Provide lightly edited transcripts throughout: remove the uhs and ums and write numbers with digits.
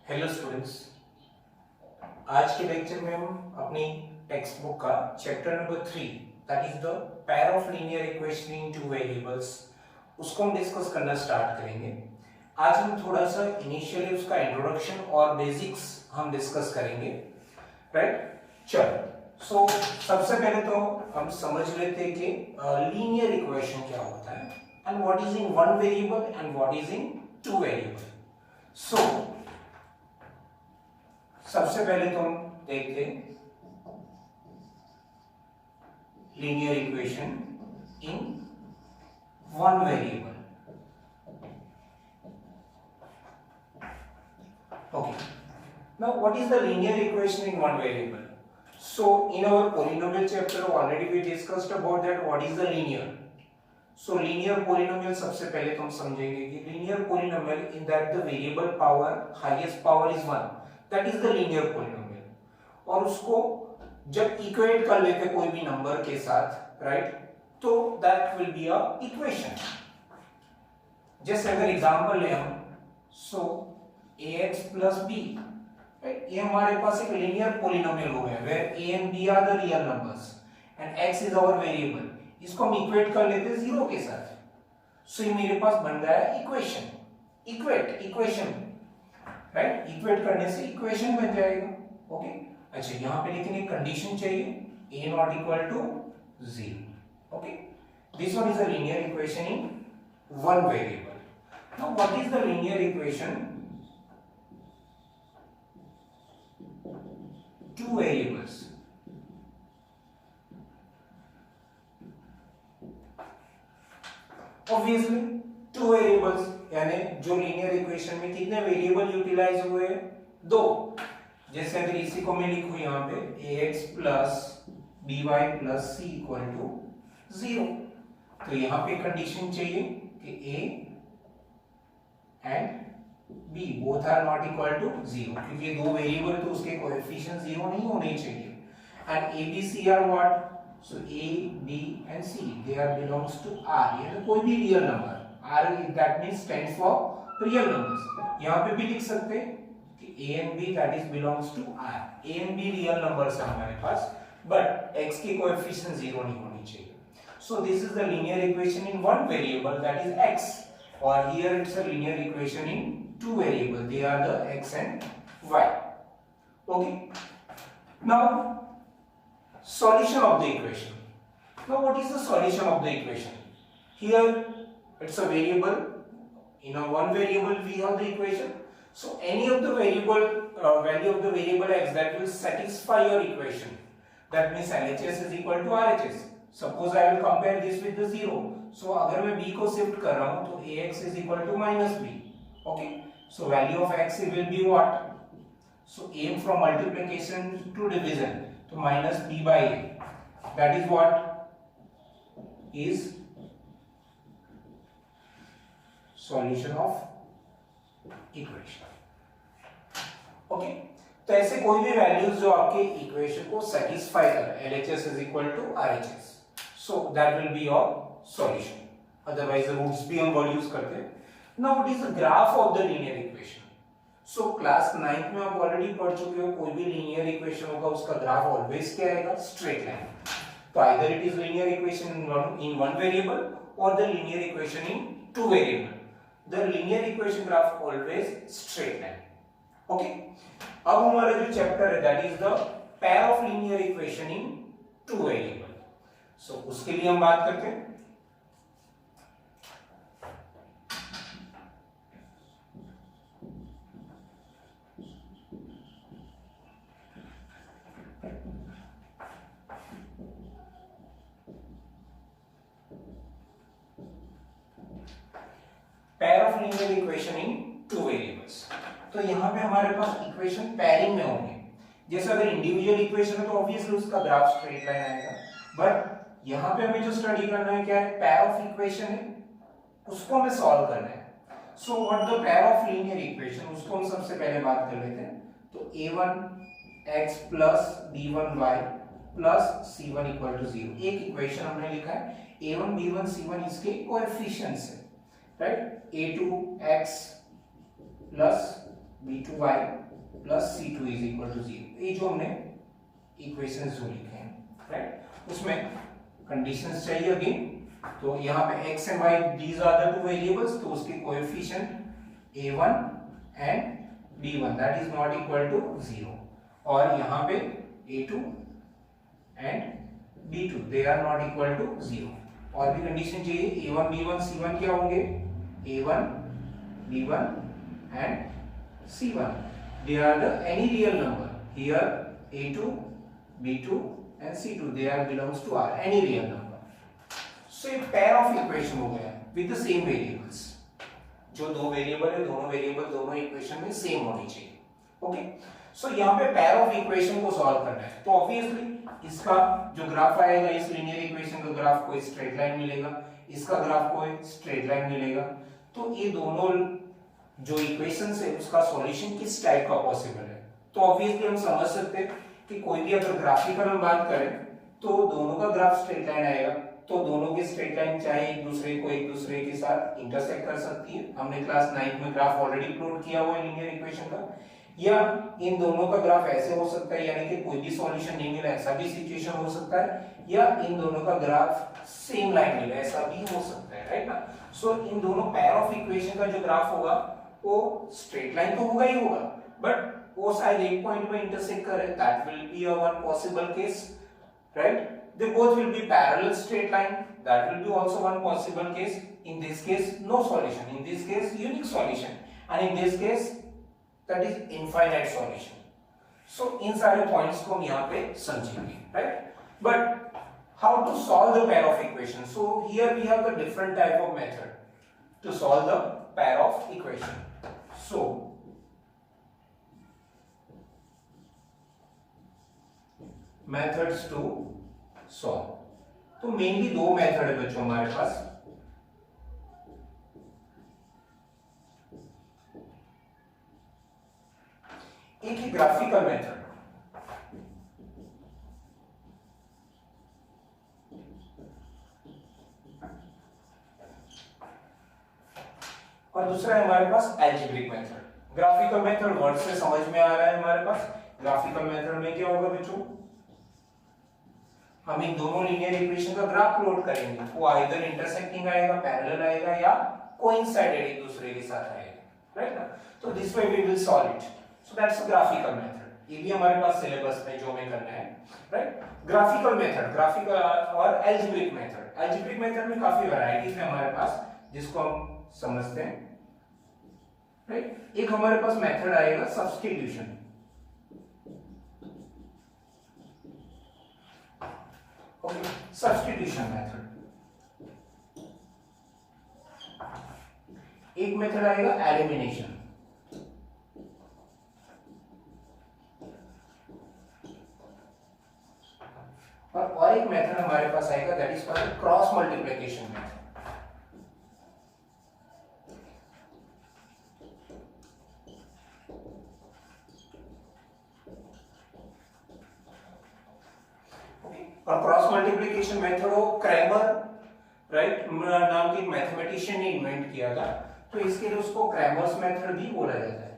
Hello students, आज के lecture में हम अपनी टेक्स्ट बुक का chapter number 3 that is the pair of linear equation in two variables उसको हम डिस्कस करना स्टार्ट करेंगे। आज हम थोड़ा सा इनिशियली उसका इंट्रोडक्शन और बेसिक्स हम डिस्कस करेंगे, राइट। चलो, सो सबसे पहले तो हम समझ लेते हैं कि लीनियर इक्वेशन क्या होता है and what is in one variable and what is in two variable. So सबसे पहले तो हम देखते हैं linear equation in one variable. Okay, now what is the linear equation in one variable? So in our polynomial chapter already we discussed about that what is the linear. So linear polynomial सबसे पहले तो हम समझेंगे कि linear polynomial in that the variable power highest power is 1, that is the linear polynomial. और उसको जब equate कर लेते कोई भी नंबर के साथ, right, तो that will be a equation. जैसे अगर एग्जांपल ले हम, so ax plus b, right, ये हमारे पास एक linear polynomial हो गया where a and b are the real numbers and x is our variable. इसको हम इक्वेट कर लेते हैं 0 के साथ, सो ये मेरे पास बन रहा है इक्वेशन, इक्वेशन, राइट। इक्वेट करने से इक्वेशन बन जाएगा। ओके, अच्छा यहाँ पे लेकिन एक कंडीशन चाहिए, a not equal to 0। Okay, this one is a linear equation in one variable. Now what is the linear equation two variables? Obviously two variables, यानी जो लीनियर इक्वेशन में कितने वेरिएबल यूटिलाइज हुए? दो। जैसे अगर इसी को मैं लिखूं यहाँ पे ax plus by plus c equal to 0, तो यहाँ पे कंडीशन चाहिए कि a and b both are not equal to 0, क्योंकि ये दो वेरिएबल तो उसके कोएफिशिएंट 0 नहीं होने चाहिए। And a b c are what? So a, b and c they are belongs to R, ये तो कोई भी real number, R that means stands for real numbers। यहाँ पे भी लिख सकते हैं कि a and b that is belongs to R, a and b real numbers है हमारे पास, but x की कोएफिशिएंट 0 नहीं होनी चाहिए। So this is the linear equation in one variable that is x, or here it's a linear equation in two variables, they are the x and y। Okay, now solution of the equation. Now what is the solution of the equation? Here it's a variable, in a one variable we have the equation, so any of the variable value of the variable x that will satisfy your equation, that means LHS is equal to RHS. Suppose I will compare this with the 0, so अगर मैं b को shift कर रहा हूँ तो ax is equal to minus b। Okay, so value of x will be what? So aim from multiplication to division, तो minus b by a, that is what is solution of equation। okay, तो ऐसे कोई भी values जो आपके equation को satisfy करे, LHS is equal to RHS, so that will be your solution, otherwise roots भी हम वर्ड यूज करते हैं। now what is the graph of the linear equation? So class 9th में आप ऑलरेडी पढ़ चुके हो, कोई भी लीनियर इक्वेशन होगा उसका ग्राफ ऑलवेज क्या आएगा? Straight line. तो either it is linear equation in one variable और the linear equation in two variable, the linear equation graph always straight line. Okay, अब हमारा जो चैप्टर है that is the pair of linear equation in two variable. So उसके लिए हम बात करते हैं। Pair of linear equation in two variables, तो यहाँ पे हमारे पास इक्वेशन पेयरिंग में होंगे। जैसे अगर इंडिविजुअल इक्वेशन है तो ऑब्वियसली उसका ग्राफ स्ट्रेट लाइन आएगा, बट यहाँ पे हमें जो स्टडी करना है क्या है? पेयर ऑफ इक्वेशन है, उसको हमें सॉल्व करना है। So what the pair of linear equation, उसको हम सबसे पहले बात कर लेते हैं। तो a1x plus b1y plus c1 equal to 0, एक इक्वेशन हमने लिखा है, a1 b1 c1 इसके कोएफिशिएंट्स है, right. a2x plus b2y plus c2 is equal to 0। ये जो हमने इक्वेशंस जो लिखे हैं, राइट, उसमें कंडीशंस चाहिए अगेन। तो यहाँ पे x and y these are the two variables, तो उसके coefficient a1 and b1 that is not equal to 0, और यहाँ पे a2 and b2 they are not equal to 0। और भी कंडीशन चाहिए, a1 b1 c1 क्या होंगे, a1 b1 and c1 they are the any real number, here a2 b2 and c2 they are belongs to R any real number। so a pair of equation हो गया with the same variables, जो दो variable है दोनों variable दोनों equation में same होनी चाहिए। ओके, सो यहाँ पे पेयर ऑफ इक्वेशन को सॉल्व करना है, तो ऑब्वियसली इसका जो ग्राफ आएगा, इस लीनियर इक्वेशन का ग्राफ को स्ट्रेट लाइन मिलेगा, इसका ग्राफ को स्ट्रेट लाइन मिलेगा। तो ये दोनों जो इक्वेशंस है उसका सॉल्यूशन किस टाइप का पॉसिबल है, तो ऑब्वियसली हम समझ सकते हैं कि कोई भी अगर ग्राफिकल हम बात करें तो दोनों का ग्राफ स्ट्रेट लाइन आएगा, तो दोनों की स्ट्रेट लाइन चाहे एक दूसरे के साथ इंटरसेक्ट कर सकती है। हमने क्लास 9 में ग्राफ ऑलरेडी प्लॉट किया हुआ है लीनियर इक्वेशन का, या इन दोनों का ग्राफ ऐसे हो सकता है, यानी कि कोई भी सॉल्यूशन नहीं मिला ऐसा भी सिचुएशन हो सकता है, या इन दोनों का ग्राफ सेम लाइन मिला ऐसा भी हो सकता है, राइट ना। सो इन दोनों पेयर ऑफ इक्वेशन का जो ग्राफ होगा वो स्ट्रेट लाइन तो होगा ही होगा, बट वो शायद एक पॉइंट में इंटरसेक्ट करे, that will be a one possible case, right. They both will be parallel straight line, that will be also one possible case। in this case no solution, in this case unique solution, and in this case that is infinite solution। so इन सारे points को हम यहाँ पे समझेंगे, right। but how to solve the pair of equation, so here we have the different type of method to solve the pair of equation। so methods to solve, तो mainly दो method है बच्चों हमारे पास। एक ही ग्राफिकल मेथड, और दूसरा है हमारे पास algebraic method. Graphical method word से समझ में आ रहा है हमारे पास। ग्राफिकल मेथड में क्या होगा बच्चों, हम इन दोनों लीनियर इक्वेशन का ग्राफ प्लॉट करेंगे, वो आइदर इंटरसेक्टिंग आएगा, पैरेलल आएगा, या कोइंसाइडेड एक दूसरे के साथ आएगा, राइट ना। तो this way we will solve it, so that's a graphical method. ये भी हमारे पास सिलेबस में जो हमें करना है, राइट। ग्राफिकल मेथड, ग्राफिकल और एल्जेब्रिक मेथड। एल्जेब्रिक मेथड में काफी वैरायटीज है हमारे पास जिसको हम समझते हैं, राइट। एक हमारे पास मेथड आएगा सब्स्टिट्यूशन, सब्स्टिट्यूशन मेथड। एक मेथड आएगा एलिमिनेशन, और एक मेथड हमारे पास आएगा that is called cross multiplication method. और क्रॉस मल्टीप्लिकेशन मेथड हो क्रैमर, राइट, नाम के मैथमेटिशियन ने इन्वेंट किया था, तो इसके लिए उसको क्रैमर्स मेथड भी बोला जाता है।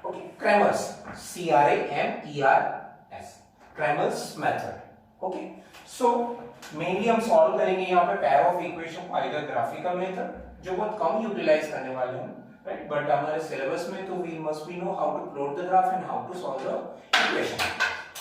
Okay, Cramer's, CRAMERS, Cramer's method. Okay, so mainly हम सॉल्व करेंगे यहाँ पे पेयर ऑफ इक्वेशन को आइदर ग्राफिकल मेथड, जो बहुत कम यूटिलाइज करने वाले हैं, right, but हमारे सिलेबस में तो we must be know how to plot the graph and how to solve the equation।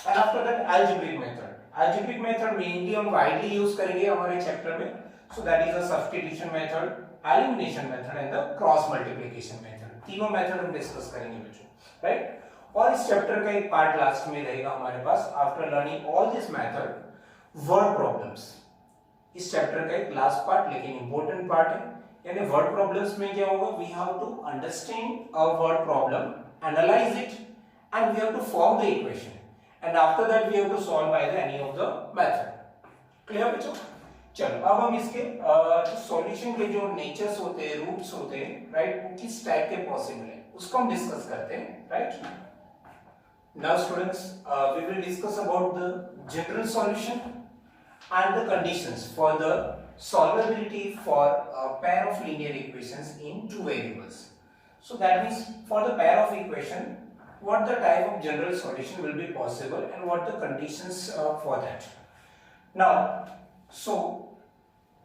and after that algebraic method, algebraic method mainly हम widely use करेंगे हमारे चैप्टर में, so that is the substitution method, elimination method and the cross multiplication method। तीनों method हम discuss करेंगे बच्चों, right. और इस चैप्टर का एक पार्ट लास्ट में रहेगा हमारे पास, after learning all this method, word problems. इस चैप्टर का एक लास्ट पार्ट लेकिन इंपॉर्टेंट पार्ट है, यानी वर्ड प्रॉब्लम्स में क्या होगा, we have to understand a word problem, analyse it, and we have to form the equation, and after that we have to solve by the any of the method. Clear बच्चों? चलो अब हम इसके solution के जो natures होते हैं, roots होते हैं, राइट, वो किस टाइप के पॉसिबल है उसको हम डिस्कस करते हैं, right. Now students, we will discuss about the general solution and the conditions for the solvability for a pair of linear equations in two variables. So that means for the pair of equation, what the type of general solution will be possible and what the conditions for that. Now, so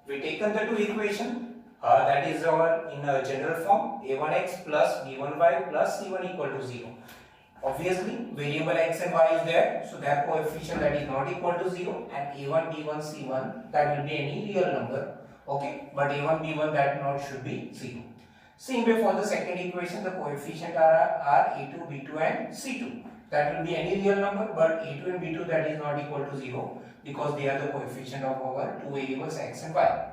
we taken the two equation that is our in a general form a1x plus b1y plus c1 equal to 0. Obviously, variable x and y is there, so their coefficient that is not equal to 0, and a1, b1, c1 that will be any real number, okay, but a1, b1 that not should be 0. Same way for the second equation, the coefficient are a2, b2 and c2. That will be any real number, but a2 and b2 that is not equal to 0 because they are the coefficient of our two variables x and y.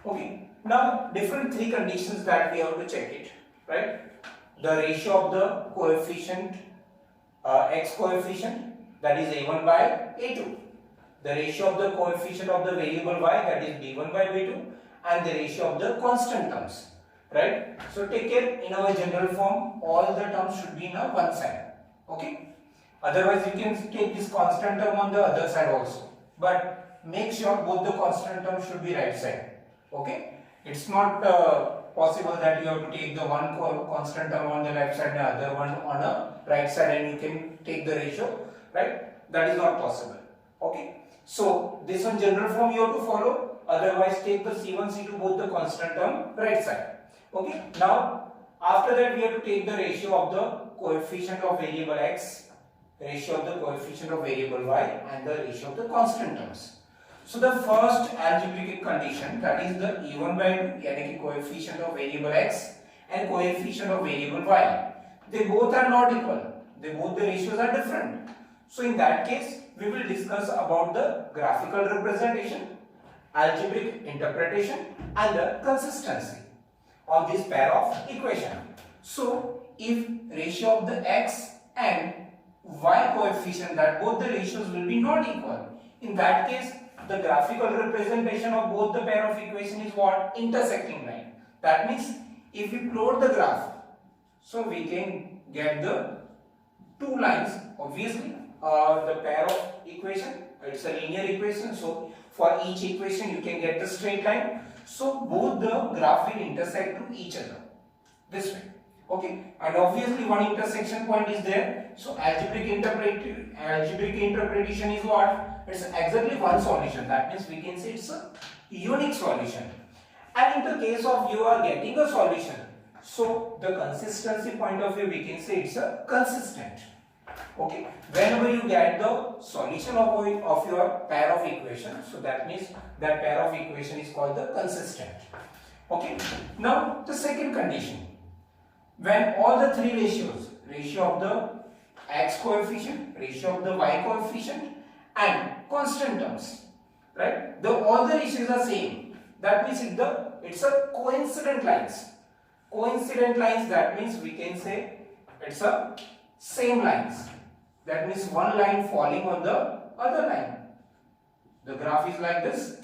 Okay, now different three conditions that we have to check it, right? The ratio of the coefficient x coefficient, that is a1 by a2. The ratio of the coefficient of the variable y, that is b1 by b2, and the ratio of the constant terms, right? So take care, in our general form all the terms should be in a one side, okay? Otherwise you can take this constant term on the other side also, but make sure both the constant terms should be right side, okay? It's not possible that you have to take the one constant term on the left side and the other one on a right side and you can take the ratio, right? That is not possible, okay? So this one general form you have to follow, otherwise take the c1, c2 both the constant term right side, okay? Now after that we have to take the ratio of the coefficient of variable x, ratio of the coefficient of variable y, and the ratio of the constant terms. So the first algebraic condition, that is the a1 by 2, यानी कि coefficient of variable x and coefficient of variable y, they both are not equal. They both the ratios are different. So in that case, we will discuss about the graphical representation, algebraic interpretation, and the consistency of this pair of equation. So if ratio of the x and y coefficient, that both the ratios will be not equal, in that case the graphical representation of both the pair of equation is what? Intersecting line. That means if we plot the graph, so we can get the two lines. Obviously the pair of equation, it's a linear equation, so for each equation you can get the straight line, so both the graph will intersect to each other this way, okay? And obviously one intersection point is there, so algebraic interpretation is what? It's exactly one solution. That means we can say it's a unique solution. And in the case of you are getting a solution, so the consistency point of view we can say it's a consistent, okay? Whenever you get the solution of your pair of equations, so that means that pair of equation is called the consistent, okay? Now the second condition, when all the three ratios, ratio of the x coefficient, ratio of the y coefficient, and constant terms, right? All the ratios are same. That means it's a coincident lines. Coincident lines, that means we can say it's a same lines. That means one line falling on the other line. The graph is like this,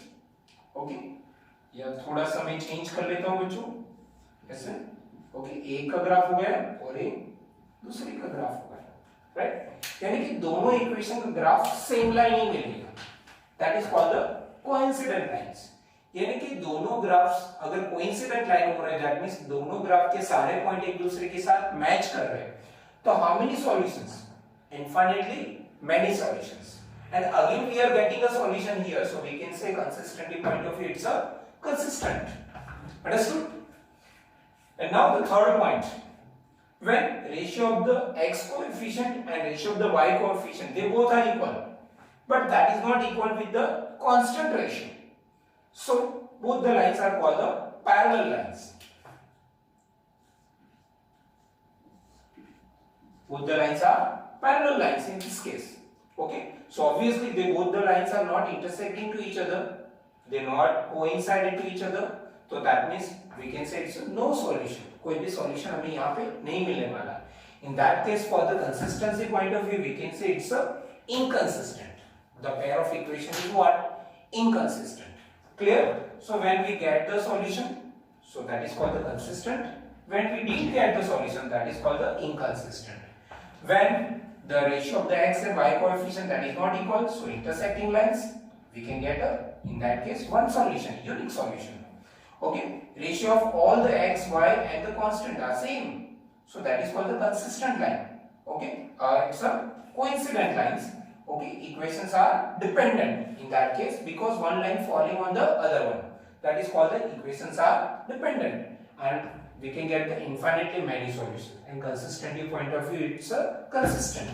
okay? या थोड़ा सा मैं change कर लेता हूँ बच्चों, ऐसे, okay? एक का ग्राफ हो गया और एक दूसरे का ग्राफ हो गया, राइट? यानी कि दोनों इक्वेशन का ग्राफ सेम लाइन ही मिलेगा, that is called the coincident lines. यानी कि दोनों ग्राफ्स अगर कोइंसिडेंट लाइन हो रहे हैं, दैट मींस दोनों ग्राफ के सारे पॉइंट एक दूसरे के साथ मैच कर रहे हैं, तो how many solutions? Infinitely many solutions. And again we are getting a solution here, so we can say consistently point of view it's a consistent. Understood? And now the third point, when ratio of the x coefficient and ratio of the y coefficient, they both are equal, but that is not equal with the constant ratio, so both the lines are called the parallel lines. Both the lines are parallel lines in this case, okay? So obviously they both the lines are not intersecting to each other, they are not coinciding to each other, so that means we can say it's a no solution. कोई भी solution हमें यहाँ पे नहीं मिलने वाला. In that case, for the consistency point of view, we can say it's a inconsistent. The pair of equation is what? Inconsistent. Clear? So when we get the solution, so that is called the consistent. When we didn't get the solution, that is called the inconsistent. When the ratio of the x and y coefficient that is not equal, so intersecting lines. we can get in that case one solution, unique solution. Okay, ratio of all the x, y and the constant are same, so that is called the consistent line. Okay, it's a coincident lines. Okay, equations are dependent in that case because one line falling on the other one. That is called the equations are dependent, and we can get the infinitely many solutions. And consistency point of view, it's a consistent.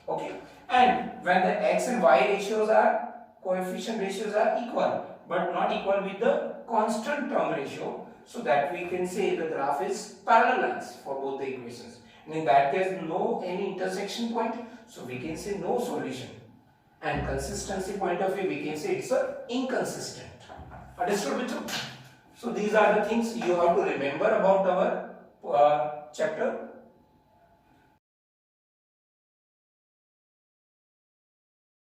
Okay, and when the x and y ratios are coefficient ratios are equal but not equal with the constant term ratio, so that we can say the graph is parallel lines for both the equations. And in that case, no any intersection point, so we can say no solution. And consistency point of view, we can say it's a inconsistent. Understood, Bichu? So these are the things you have to remember about our chapter